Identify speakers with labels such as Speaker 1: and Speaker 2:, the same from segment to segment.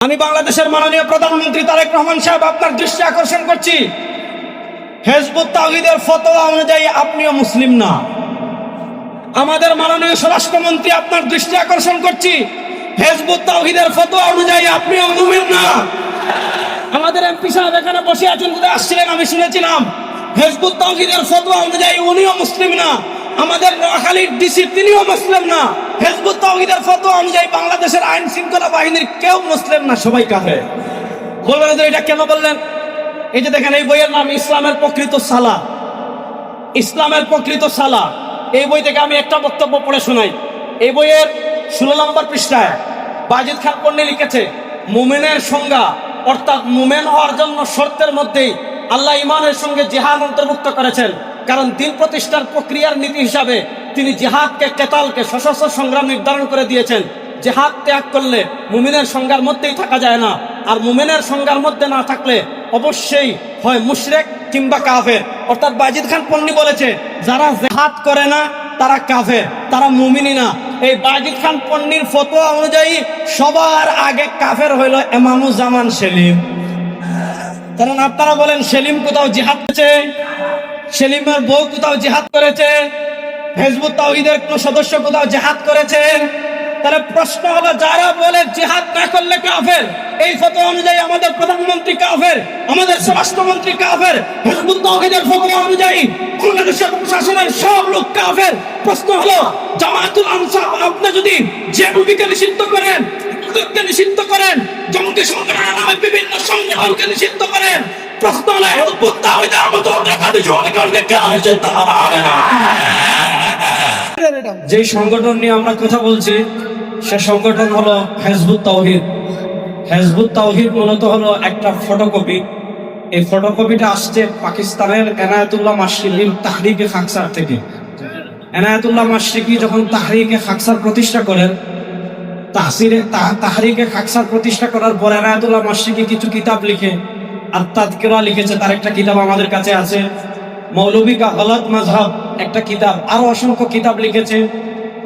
Speaker 1: আমি বাংলাদেশের মাননীয় প্রধানমন্ত্রী তারেক রহমান সাহেব আপনার দৃষ্টি আকর্ষণ করছি, হিজবুত তাওহীদের ফতোয়া অনুযায়ী আপনিও মুসলিম না। আমাদের মাননীয় স্বরাষ্ট্রমন্ত্রী আপনার দৃষ্টি আকর্ষণ করছি, হিজবুত তাওহীদের ফতোয়া অনুযায়ী আপনিও মুমিন না। আমাদের এমপি সাহেব এখানে বসে আছেন, কোথায় আসছিলেন আমি শুনেছিলাম, হিজবুত তাওহীদের ফতোয়া অনুযায়ী উনিও মুসলিম না। আমাদের নোয়াখালীর ডিসি তিনিও মুসলিম না। হিজবুত তাওহীদের ফতোয়া অনুযায়ী বাংলাদেশের আইন শৃঙ্খলা বাহিনীর কেউ মুসলিম না, সবাই কাফের। বলবেন যে এটা কেন বললেন? এই যে দেখেন, এই বইয়ের নাম ইসলামের প্রকৃত সালা। ইসলামের প্রকৃত সালা, এই বই থেকে আমি একটা বক্তব্য পড়ে শোনাই। এই বইয়ের 16 নম্বর পৃষ্ঠায় বাজিদ খান পন্নী লিখেছে, মুমিনের সংজ্ঞা অর্থাৎ মুমিন হওয়ার জন্য শর্তের মধ্যেই আল্লাহ ইমানের সঙ্গে জিহাদ অন্তর্ভুক্ত করেছেন। কারণ দিন প্রতিষ্ঠার প্রক্রিয়ার নীতি হিসাবে তিনি জিহাদকে, কেতালকে, সশস্ত্র সংগ্রাম নির্ধারণ করে দিয়েছেন। জিহাদ ত্যাগ করলে মুমিনের সংজ্ঞার মধ্যেই থাকা যায় না, আর মুমিনের সংজ্ঞার মধ্যে না থাকলে অবশ্যই হয় মুশরিক কিংবা কাফের। অর্থাৎ বাজিদ খান পন্নী বলেছে, যারা জিহাদ করে না তারা কাফের, তারা মুমিনই না। এই বাজিদ খান পন্নীর ফতোয়া অনুযায়ী সবার আগে কাফের হইল ইমামুজ্জামান সেলিম। কারণ আপনারা বলেন সেলিম কোথাও জিহাদ করেছে? সেলিমের বউ কোথাও জিহাদ করেছে? হিজবুত তাওহীদের কোন সদস্য কোথাও জিহাদ করেছে? তাহলে প্রশ্ন হলো, যারা বলে জিহাদ না করলে কাফের, এই ফতোয়া অনুযায়ী আমাদের প্রধানমন্ত্রী কাফের, আমাদের স্বরাষ্ট্রমন্ত্রী কাফের। হিজবুত তাওহীদের ফতোয়া অনুযায়ী বাংলাদেশের প্রশাসনের সব লোক কাফের। প্রশ্ন হলো, জামায়াতুল আনসার আপনি যদি জেএমবিকে নিষিদ্ধ করেন, কে নিষিদ্ধ করেন, জঙ্গি সংগঠনের নামে বিভিন্ন সংগঠনকে নিষিদ্ধ করেন, প্রশ্ন হলো হিজবুত তাওহীদের মতো যে সংগঠন নিয়ে আমরা কথা বলছি সে সংগঠন হলো হিজবুত তাওহীদ। হিজবুত তাওহীদ মূলত হলো একটা ফটোকপি। এই ফটোকপিটা আসছে পাকিস্তানের এনায়েতুল্লাহ মাশরিকির তাহরিকে খাকসার থেকে। এনায়েতুল্লাহ মাশরিকি যখন তাহরিকে খাকসার প্রতিষ্ঠা করেন, তাহরিকে খাকসার প্রতিষ্ঠা করার পর এনায়েতুল্লাহ মাশরিকি কিছু কিতাব লিখে, আর তাযকিরা লিখেছে। তার একটা কিতাব আমাদের কাছে আছে, মৌলভী কা গলত মাযহাব একটা কিতাব। আরো অসংখ্য কিতাব লিখেছে,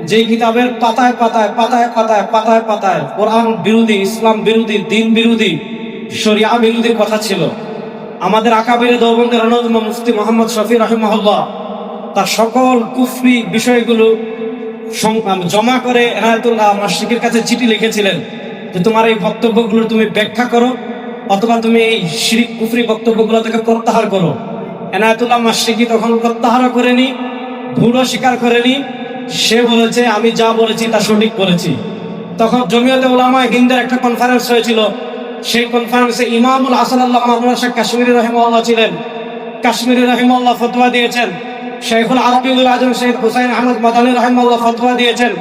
Speaker 1: যেই কিতাবের পাতায় পাতায় পাতায় পাতায় পাতায় পাতায় কোরআন বিরোধী, ইসলাম বিরোধী, দিন বিরোধী, শরিয়া বিরোধী কথা ছিল। আমাদের আকাবিরে দেওবন্দের অন্যতম মুফতি মোহাম্মদ শফি রাহিমাহুল্লাহ তার সকল কুফরি বিষয়গুলো জমা করে এনায়েতুল্লাহ মাশরিকির কাছে চিঠি লিখেছিলেন যে তোমার এই বক্তব্যগুলো তুমি ব্যাখ্যা করো, অথবা তুমি এই শিরক কুফরি বক্তব্যগুলো থেকে প্রত্যাহার করো। এনায়েতুল্লাহ মাশরিকি তখন প্রত্যাহার করেনি, ভুলও স্বীকার করেনি। সে বলেছে আমি যা বলেছি তা সঠিক বলেছি। তখন জমিয়তে উলামায়ে হিন্দের একটা কনফারেন্স হয়েছিল। সেই কনফারেন্সে ইমামুল হাসান আল্লাহ মাওলানা শেখ কাশ্মীরি রাহিমাহুল্লাহ ছিলেন। কাশ্মীরি রাহিমাহুল্লাহ ফতোয়া দিয়েছেন। শেখুল আরবিউল আজম শেখ হুসাইন আহমদ মাদানী রাহিমাহুল্লাহ ফতোয়া দিয়েছেন।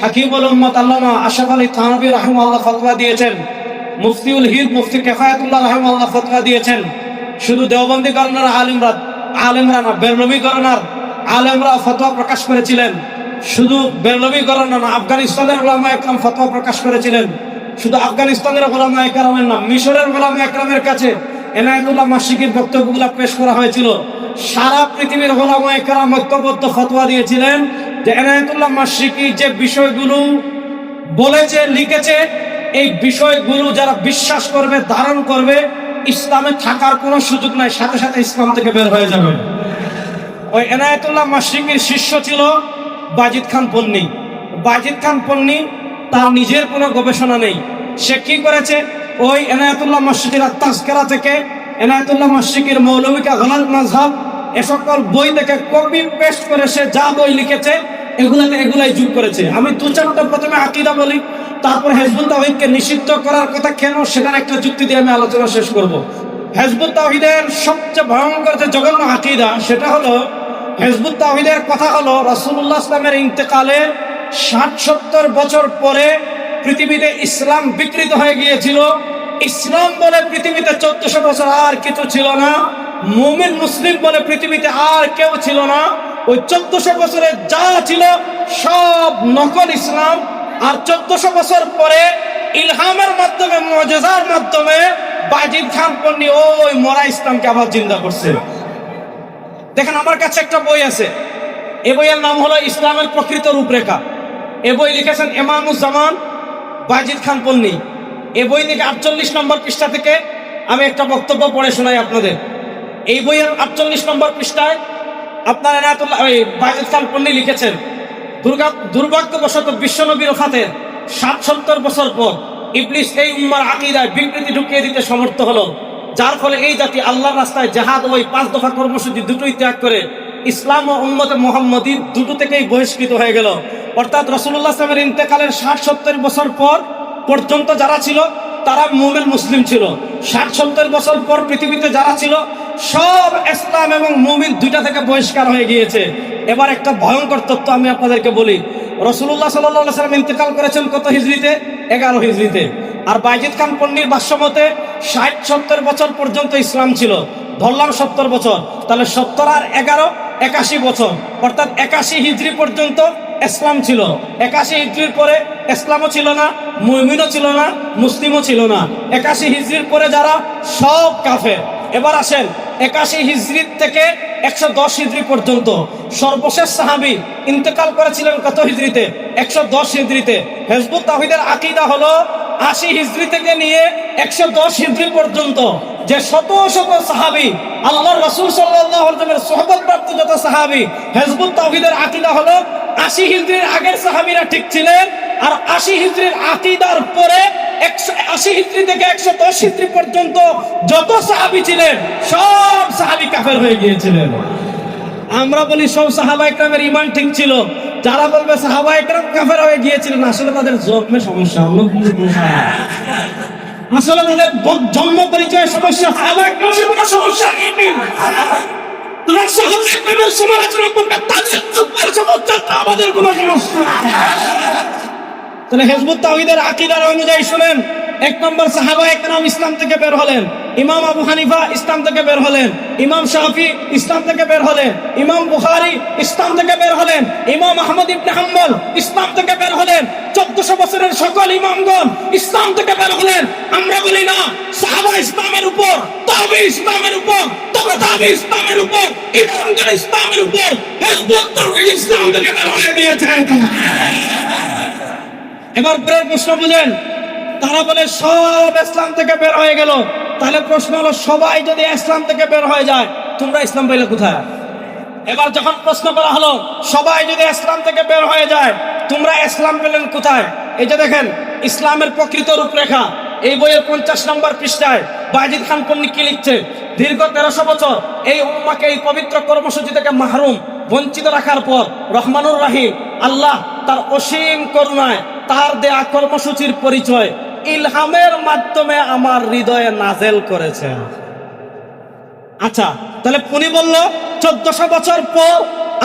Speaker 1: হাকিমুল উম্মত আল্লামা আশরাফ আলী থানভী রাহিমাহুল্লাহ ফতোয়া দিয়েছেন। মুফতিউল হিন্দ মুফতি কিফায়াতুল্লাহ রাহিমাহুল্লাহ ফতোয়া দিয়েছেন। শুধু দেওবন্দি গণনার আলেমরা না, বেরলভী গণনার আলেমরা ফতোয়া প্রকাশ করেছিলেন। শুধু বেরলভী গণনা না, আফগানিস্তানের উলামায়ে কেরাম ফতোয়া প্রকাশ করেছিলেন। শুধু আফগানিস্তানের উলামায়ে কেরামের না, মিশরের উলামায়ে কেরামের কাছে এনায়েতুল্লাহ মাশরিকির বক্তব্যগুলো পেশ করা হয়েছিল। সারা পৃথিবীর উলামায়ে কেরাম ঐক্যবদ্ধ ফতোয়া দিয়েছিলেন যে এনায়েতুল্লাহ মাশরিকি যে বিষয়গুলো বলেছে, লিখেছে, এই বিষয়গুলো যারা বিশ্বাস করবে, ধারণ করবে, ইসলামে থাকার কোনো সুযোগ নাই, সাথে সাথে ইসলাম থেকে বের হয়ে যাবে। ওই এনায়েতুল্লাহ মাশরিকির শিষ্য ছিল বাজিদ খান পন্নী। বাজিদ খান পন্নী তার নিজের কোনো গবেষণা নেই। সে কি করেছে, ওই এনায়েতুল্লাহ মাশরিকির তাযকিরা থেকে, এনায়েতুল্লাহ মাশরিকির মৌলভী কা গলত মাযহাব, এ সকল বই থেকে কপি পেস্ট করে সে যা বই লিখেছে এগুলাই যোগ করেছে। আমি দু চারটা প্রথমে আকীদা বলি, তারপর হিজবুত তাওহীদকে নিষিদ্ধ করার কথা কেন সেটার একটা যুক্তি দিয়ে আমি আলোচনা শেষ করব। হিজবুত তাওহীদের সবচেয়ে ভয়ঙ্কর যে জঘন্য আকীদা, সেটা হলো হিজবুত তাওহীদের কথা হলো রাসূলুল্লাহ সাল্লাল্লাহু আলাইহি ইন্তেকালের 60-70 বছর পরে পৃথিবীতে ইসলাম বিকৃত হয়ে গিয়েছিল। ইসলাম বলে পৃথিবীতে 1400 বছর আর কিছু ছিল না। মুমিন মুসলিম বলে পৃথিবীতে আর কেউ ছিল না। ওই 1400 বছরে যা ছিল সব নকল ইসলাম। আর 1400 বছর পরে ইলহামের মাধ্যমে, মুজিজার মাধ্যমে বাজিদ খান পন্নী ওই মরা ইসলামকে আবার জিন্দা করছে। দেখেন, আমার কাছে একটা বই আছে, এই বইয়ের নাম হলো ইসলামের প্রকৃত রূপরেখা। এই বই লিখেছেন ইমামুজ্জামান বাজিদ খান পন্নী। এই বই থেকে 48 নম্বর পৃষ্ঠা থেকে আমি একটা বক্তব্য পড়ে শোনাই আপনাদের। এই বইয়ের 48 নম্বর পৃষ্ঠায় আপনার এনায়েতুল্লাহ বায়েজিদ খান পন্নী লিখেছেন, দুর্ভাগ্যবশত বিশ্বনবীর ওফাতের 60-70 বছর পর ইবলিস এই উম্মার আকীদায় বিকৃতি ঢুকিয়ে দিতে সমর্থ হলো, যার ফলে এই জাতি আল্লাহর রাস্তায় জিহাদ ওই 5 দফা কর্মসূচি দুটোই ত্যাগ করে ইসলাম ও উম্মতে মুহাম্মদী দুটো থেকেই বহিষ্কৃত হয়ে গেল। অর্থাৎ রাসূলুল্লাহ সাল্লাল্লাহু আলাইহি ওয়াসাল্লামের ইন্তেকালের 60-70 বছর পর পর্যন্ত যারা ছিল তারা মুমিন মুসলিম ছিল। 60-70 বছর পর পৃথিবীতে যারা ছিল সব ইসলাম এবং মুমিন দুইটা থেকে বহিষ্কার হয়ে গিয়েছে। এবার একটা ভয়ঙ্কর তথ্য আমি আপনাদেরকে বলি। রাসূলুল্লাহ সাল্লাল্লাহু আলাইহি ওয়াসাল্লাম ইন্তেকাল করেছেন কত হিজরিতে? 11 হিজরিতে। আর বায়েজিদ খান পন্নীর ভাষ্যমতে 60-70 বছর পর্যন্ত ইসলাম ছিল। ধরলাম 70 বছর, তাহলে 70 আর 11 81 বছর, অর্থাৎ 81 হিজরি পর্যন্ত ইসলাম ছিল। 81 হিজরির পরে ইসলামও ছিল না, মুমিনও ছিল না, মুসলিমও ছিল না। 81 হিজরির পরে যারা সব কাফের। এবার আসেন 81 হিজরি থেকে 110 হিজরি পর্যন্ত সর্বশেষ সাহাবী ইন্তেকাল করেছিলেন কত হিজরিতে? 110 হিজরিতে। হিজবুত তাওহীদের আকীদা হলো 80 হিজরি থেকে নিয়ে 110 হিজরি পর্যন্ত যে শত শত সাহাবী আল্লাহর রাসূল সাল্লাল্লাহু আলাইহি ওয়াসাল্লামের সোহবতপ্রাপ্ত যত সাহাবী, হিজবুত তাওহীদের আকীদা হলো 80 হিজরির আগের সাহাবীরা ঠিক ছিলেন, আর 80 হিজরির আকীদার পরে 180 হিজরি থেকে 110 হিজরি পর্যন্ত যত সাহাবী ছিলেন সব সাহাবী কাফের হয়ে গিয়েছিলেন। আমরা বলি সব সাহাবা ইকরামের ঈমান ঠিক ছিল, যারা বলবে সাহাবা ইকরাম কাফের হয়ে গিয়েছিলেন আসলে তাদের জন্মে সমস্যা, আসলে তাদের জন্ম পরিচয় সমস্যা, সাহাবা ইকরামের কোনো সমস্যা নেই। আমাদের কোনো সমস্যা। তাহলে হিজবুত তাওহীদের আকীদার অনুযায়ী শুনেন, 1 নম্বর সাহাবা ইকরাম ইসলাম থেকে বের হলেন, ইমাম আবু হানিফা ইসলাম থেকে বের হলেন, ইমাম শাফি ইসলাম থেকে বের হলেন, ইমাম বুখারী ইসলাম থেকে বের হলেন, ইমাম আহমদ ইবনে হাম্বল ইসলাম থেকে বের হলেন, 1400 বছরের সকল ইমামগণ ইসলাম থেকে বের হলেন। আমরা বলি না সাহাবা ইসলামের উপর, তাবি ইসলামের উপর, তাবি ইসলামের উপর, ইমামগণ ইসলামের উপর, হিজবুত তাওহীদ ইসলাম থেকে বের হয়ে গিয়েছেন। এবার প্রশ্ন বুঝেন, তারা বলে সব ইসলাম থেকে বের হয়ে গেল। তাহলে প্রশ্ন হলো সবাই যদি ইসলাম থেকে বের হয়ে যায় তোমরা ইসলাম পাইলে কোথায়? এবার যখন প্রশ্ন করা হলো সবাই যদি ইসলাম থেকে বের হয়ে যায় তোমরা ইসলাম পেলেন কোথায়? এই যে দেখেন ইসলামের প্রকৃত রূপরেখা এই বইয়ের 50 নম্বর পৃষ্ঠায় বায়েজিদ খান পন্নী কি লিখছে? দীর্ঘ 1300 বছর এই উম্মাহকে এই পবিত্র কর্মসূচি থেকে মাহরুম বঞ্চিত রাখার পর রহমানুর রাহিম আল্লাহ তার অসীম করুণায় তার দেয়া কর্মসূচির পরিচয় ইলহামের মাধ্যমে আমার হৃদয়ে নাজেল করেছেন। আচ্ছা, তাহলে উনি বলল 1400 বছর পর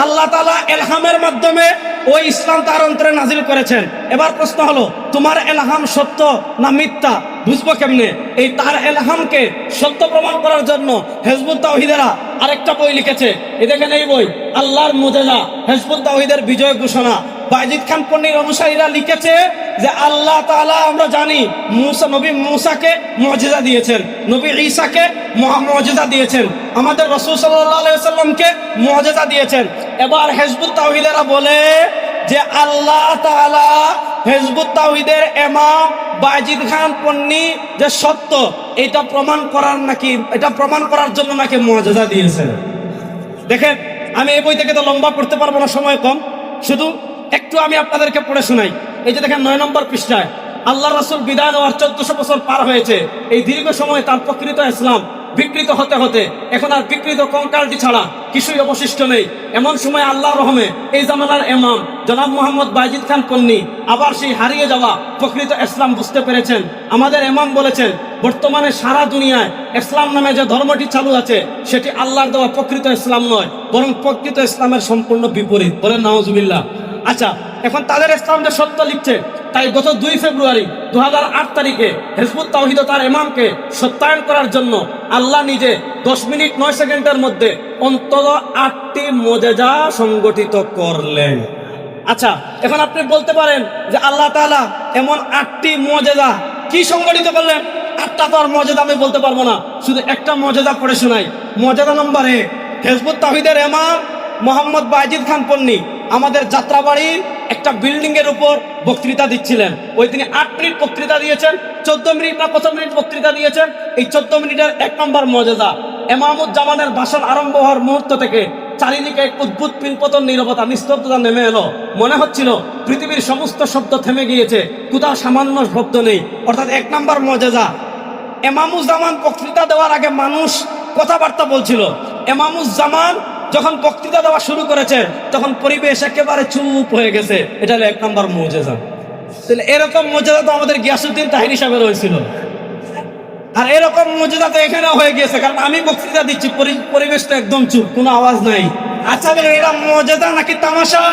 Speaker 1: আল্লাহ তাআলা ইলহামের মাধ্যমে ওই ইসলাম তার অন্তরে নাজিল করেছেন। এবার প্রশ্ন হলো তোমার ইলহাম সত্য না মিথ্যা বুঝবো কেমনে? এই তার ইলহামকে সত্য প্রমাণ করার জন্য হিজবুত তাওহীদেরা আরেকটা বই লিখেছে। এই দেখেন এই বই আল্লাহর মুজিজা, হিজবুত তাওহীদের বিজয় ঘোষণা। বায়েজিদ খান পন্নীর অনুসারীরা লিখেছে যে আল্লাহ তাআলা আমরা জানি নবী মূসাকে মুজিজা দিয়েছেন, নবী ঈসাকে মুজিজা দিয়েছেন, আমাদের রাসূল সাল্লাল্লাহু আলাইহি ওয়াসাল্লামকে মুজিজা দিয়েছেন। এবার হিজবুত তাওহীদেরা বলে যে আল্লাহ তাআলা হিজবুত তাওহীদের ইমাম বায়েজিদ খান পন্নী যে সত্য এটা প্রমাণ করার জন্য নাকি মুজিজা দিয়েছেন। দেখেন আমি এই বই থেকে তো লম্বা পড়তে পারবো না, সময় কম, শুধু একটু আমি আপনাদেরকে পড়ে শোনাই। এই যে দেখেন 9 নম্বর পৃষ্ঠায় আল্লাহ রাসূল বিদায় নেওয়ার 1400 বছর পার হয়েছে। এই দীর্ঘ সময় তার প্রকৃত ইসলাম বিকৃত হতে হতে এখন আর বিকৃত কঙ্কালটি ছাড়া কিছুই অবশিষ্ট নেই। এমন সময় আল্লাহর রহমে এই জামানার ইমাম জনাব মোহাম্মদ বায়েজিদ খান পন্নী আবার সেই হারিয়ে যাওয়া প্রকৃত ইসলাম বুঝতে পেরেছেন। আমাদের ইমাম বলেছেন বর্তমানে সারা দুনিয়ায় ইসলাম নামে যে ধর্মটি চালু আছে সেটি আল্লাহর দেওয়া প্রকৃত ইসলাম নয়, বরং প্রকৃত ইসলামের সম্পূর্ণ বিপরীত। বলেন নাউজুবিল্লাহ। আচ্ছা, এখন তাদের ইসলাম যে সত্য লিখছে, তাই গত 2 ফেব্রুয়ারি 2008 তারিখে হিজবুত তাওহীদ তার ইমামকে সত্যায়ন করার জন্য আল্লাহ নিজে 10 মিনিট 9 সেকেন্ডের মধ্যে অন্তত 8টি মুজিজা সংগঠিত করলেন। আচ্ছা, এখন আপনি বলতে পারেন যে আল্লাহ তাআলা এমন 8টি মুজিজা কি সংগঠিত করলেন? 8টা তো আর মুজিজা আমি বলতে পারবো না, শুধু একটা মুজিজা পড়ে শোনাই। মুজিজা নম্বর 1, হিজবুত তাওহীদের ইমাম মোহাম্মদ বায়েজিদ খান পন্নী আমাদের যাত্রাবাড়ির একটা বিল্ডিং এর উপর বক্তৃতা দিচ্ছিলেন। ওই তিনি 8 মিনিট বক্তৃতা দিয়েছেন, 14 মিনিট না কত মিনিট বক্তৃতা দিয়েছেন। এই 14 মিনিটের 1 নম্বর মুজিজা, ইমামুজ্জামানের ভাষণ আরম্ভ হওয়ার মুহূর্ত থেকে চারিদিকে এক অদ্ভুত পিনপতন নীরবতা, নিস্তব্ধতা নেমে এলো। মনে হচ্ছিল পৃথিবীর সমস্ত শব্দ থেমে গিয়েছে, কোথাও সামান্য শব্দ নেই। অর্থাৎ 1 নম্বর মুজিজা, ইমামুজ্জামান বক্তৃতা দেওয়ার আগে মানুষ কথাবার্তা বলছিল। ইমামুজ্জামান যখন বক্তৃতা দেওয়া শুরু করেছে তখন পরিবেশ একেবারে চুপ হয়ে গেছে। এটা হলো 1 নম্বর মুজিজা। তাহলে এরকম মুজিজা তো আমাদের গিয়াসউদ্দিন তাহিরি সাহেবের হয়েছিল, আর এরকম মুজিজা তো এখানে হয়ে গিয়েছে, কারণ আমি বক্তৃতা দিচ্ছি, পরিবেশটা একদম চুপ, কোনো আওয়াজ নাই। আচ্ছা বলে এটা মুজিজা নাকি তামাশা?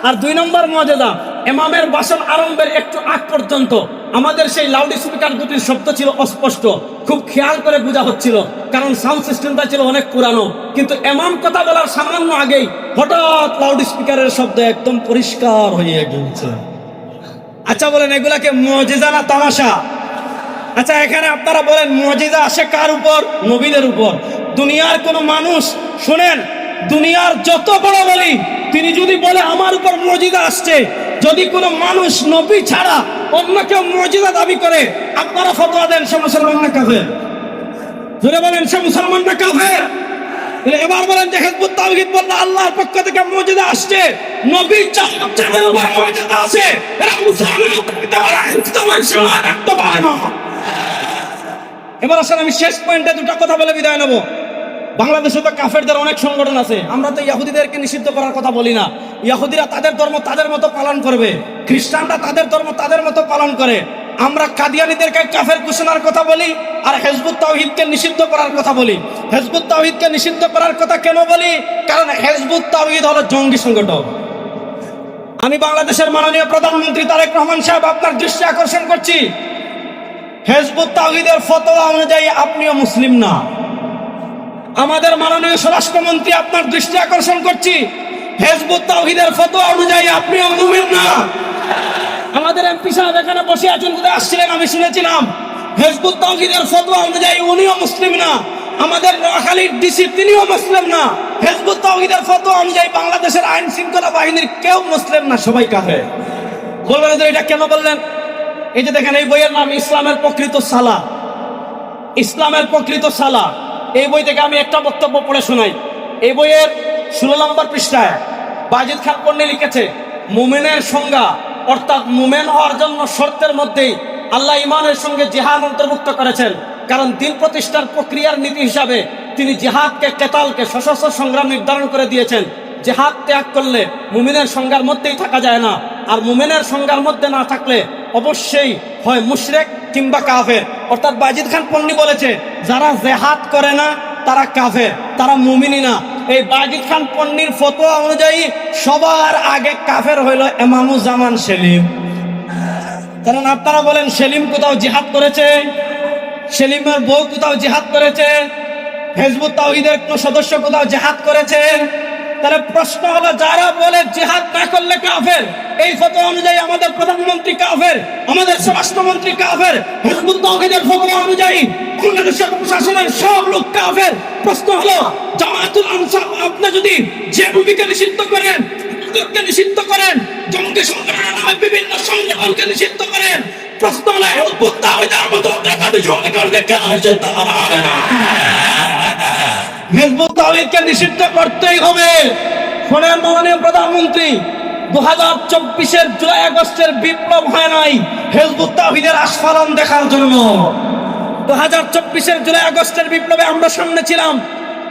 Speaker 1: আর 2 নম্বর মুজিজা, ইমামের ভাষণ আরম্ভের একটু আগ পর্যন্ত আমাদের সেই লাউড স্পিকার দুটির শব্দ ছিল অস্পষ্ট, খুব খেয়াল করে বোঝা হচ্ছিল, কারণ সাউন্ড সিস্টেমটা ছিল অনেক পুরানো। কিন্তু ইমাম কথা বলার সামান্য আগেই হঠাৎ লাউড স্পিকারের শব্দ একদম পরিষ্কার হয়ে গিয়েছে। আচ্ছা বলেন এগুলাকে মুজিজা না তামাশা? আচ্ছা এখানে আপনারা বলেন মুজিজা আসে কার উপর? নবীদের উপর। দুনিয়ার কোন মানুষ শুনেন, দুনিয়ার যত বড় বলি, তিনি যদি বলে আমার উপর মুজিজা আসছে, যদি কোনো মানুষ নবী ছাড়া অন্য কেউ মুজিজা দাবি করে, আপনারা ফতোয়া দেন সে মুসলমান না কাফের? জোরে বলেন সে মুসলমান না কাফের? এবার বলেন যে হিজবুত তাওহীদ বলল আল্লাহর পক্ষ থেকে মুজিজা আসছে, নবী ছাড়া মুজিজা আছে, এরা মুসলমান। এবার আসলে আমি শেষ পয়েন্টে দুটো কথা বলে বিদায় নেব। বাংলাদেশে তো কাফেরদের অনেক সংগঠন আছে, আমরা তো ইহুদিদেরকে নিষিদ্ধ করার কথা বলি না। ইহুদিরা তাদের ধর্ম তাদের মতো পালন করবে, খ্রিস্টানরা তাদের ধর্ম তাদের মতো পালন করে। আমরা কাদিয়ানীদেরকে কাফের ঘোষণার কথা বলি, আর হিজবুত তাওহীদকে নিষিদ্ধ করার কথা বলি। হিজবুত তাওহীদকে নিষিদ্ধ করার কথা কেন বলি? কারণ হিজবুত তাওহীদ হলো জঙ্গি সংগঠন। আমি বাংলাদেশের মাননীয় প্রধানমন্ত্রী তারেক রহমান সাহেব আপনার দৃষ্টি আকর্ষণ করছি, হিজবুত তাওহীদের ফতোয়া অনুযায়ী আপনিও মুসলিম না। আমাদের মাননীয় স্বরাষ্ট্রমন্ত্রী আপনার দৃষ্টি আকর্ষণ করছি, হিজবুত তাওহীদের ফতোয়া অনুযায়ী আপনিও মুমিন না। আমাদের এমপি সাহেব এখানে বসে আছেন, কোথায় আসছিলেন আমি শুনেছিলাম, হিজবুত তাওহীদের ফতোয়া অনুযায়ী উনিও মুসলিম না। আমাদের নোয়াখালীর ডিসি তিনিও মুসলিম না। হিজবুত তাওহীদের ফতোয়া অনুযায়ী বাংলাদেশের আইন শৃঙ্খলা বাহিনীর কেউ মুসলিম না, সবাই কাফের। বলবেন যে এটা কেন বললেন? এই যে দেখেন, এই বইয়ের নাম ইসলামের প্রকৃত সালাহ। ইসলামের প্রকৃত সালাহ, এই বই থেকে আমি একটা বক্তব্য পড়ে শোনাই। এই বইয়ের 16 নম্বর পৃষ্ঠায় বাজিদ খান পন্নী লিখেছে, মুমিনের সংজ্ঞা, অর্থাৎ মুমিন হওয়ার জন্য শর্তের মধ্যেই আল্লাহ ইমানের সঙ্গে জিহাদ অন্তর্ভুক্ত করেছেন। কারণ দিন প্রতিষ্ঠার প্রক্রিয়ার নীতি হিসাবে তিনি জিহাদকে, কেতালকে, সশস্ত্র সংগ্রাম নির্ধারণ করে দিয়েছেন। জিহাদ ত্যাগ করলে মুমিনের সংজ্ঞার মধ্যেই থাকা যায় না, আর মুমিনের সংজ্ঞার মধ্যে না থাকলে অবশ্যই হয় মুশরিক কিংবা কাফের। অর্থাৎ বাজিদ খান পন্নী বলেছে, যারা জিহাদ করে না তারা কাফের, তারা মুমিনই না। এই বাজিদ খান পন্নীর ফতোয়া অনুযায়ী সবার আগে কাফের হইল ইমামুজ্জামান সেলিম। কারণ আপনারা বলেন সেলিম কোথাও জিহাদ করেছে? সেলিমের বউ কোথাও জিহাদ করেছে? হিজবুত তাওহীদের কোন সদস্য কোথাও জিহাদ করেছে? তাহলে প্রশ্ন হলো, যারা বলে জিহাদ না করলে কাফের, এই ফতোয়া অনুযায়ী আমাদের প্রধানমন্ত্রী কাফের, আমাদের স্বরাষ্ট্রমন্ত্রী কাফের। হিজবুত তাওহীদের ফতোয়া অনুযায়ী বাংলাদেশের প্রশাসনের সব লোক কাফের। প্রশ্ন হলো, জামায়াতুল আনসার আপনি যদি জেএমবিকে নিষিদ্ধ করেন, নিষিদ্ধ করেন, জঙ্গি সংগঠনের নামে বিভিন্ন সংগঠনকে নিষিদ্ধ করেন, প্রশ্ন হলো হিজবুত তাওহীদের মতো জঙ্গি করলে কেন হিজবুত তাওহীদকে নিষিদ্ধ করতেই হবে। শোনেন মাননীয় প্রধানমন্ত্রী, 2024-এর জুলাই আগস্টের বিপ্লব হয় নাই হিজবুত তাওহীদের আস্ফালন দেখার জন্য। 2024-এর জুলাই আগস্টের বিপ্লবে আমরা সামনে ছিলাম।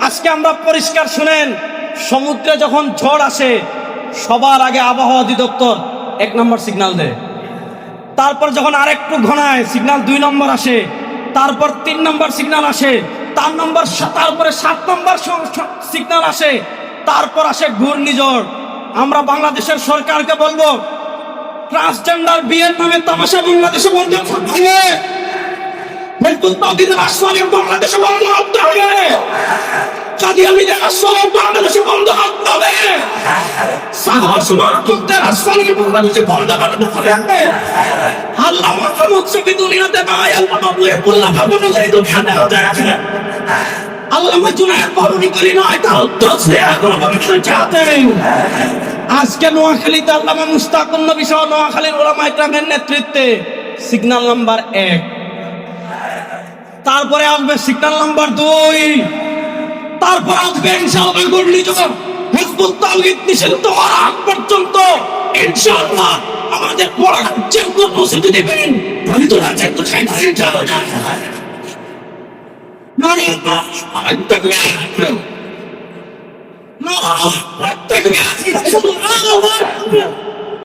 Speaker 1: আজকে আমরা পরিষ্কার, শুনেন, সমুদ্রে যখন ঝড় আসে সবার আগে আবহাওয়া অধিদপ্তর 1 নম্বর সিগন্যাল দেয়, তারপর যখন আরেকটু ঘনায় সিগন্যাল 2 নম্বর আসে, তারপর 3 নম্বর সিগন্যাল আসে, তারপরে 7 নম্বর সিগন্যাল আসে, তারপর আসে ঘূর্ণিঝড়। আমরা বাংলাদেশের সরকারকে বলবো, ট্রান্সজেন্ডার বিয়ের নামে তামাশা বাংলাদেশে বন্ধ করতে হবে। হিজবুত তাওহীদের আস্ফালন বাংলাদেশে বন্ধ করতে হবে। কাদিয়ানীদের আস্ফালন বাংলাদেশে বন্ধ করতে হবে। সাহাবাদের আস্ফালন বাংলাদেশে বন্ধ করতে হবে। আল্লাহ মুহাম্মদ সবি দুনিয়াতে ভাই আল্লাহ বলে ভাবনা যায় তো খানা হতে আছে। আল্লাহ মুজুনা পারুনি করি না, এটা তো সে আগর ভাবে চাইতে আজকে নোয়াখালীতে আল্লামা মুস্তাকুন নবী সহ নোয়াখালীর উলামা ইকরামের নেতৃত্বে সিগন্যাল নাম্বার 1, তারপরে আসবে সিগন্যাল নাম্বার 2, তারপর আসবে ইনশাআল্লাহ ঘূর্ণিঝড় হিজবুত তাওহীদ নিষিদ্ধ হওয়ার আগ পর্যন্ত ইনশাআল্লাহ আমাদের পড়ার যোগ্য প্রস্তুতি দেবেন। আমি তো রাজ্যের তো চাই না ইনশাআল্লাহ। না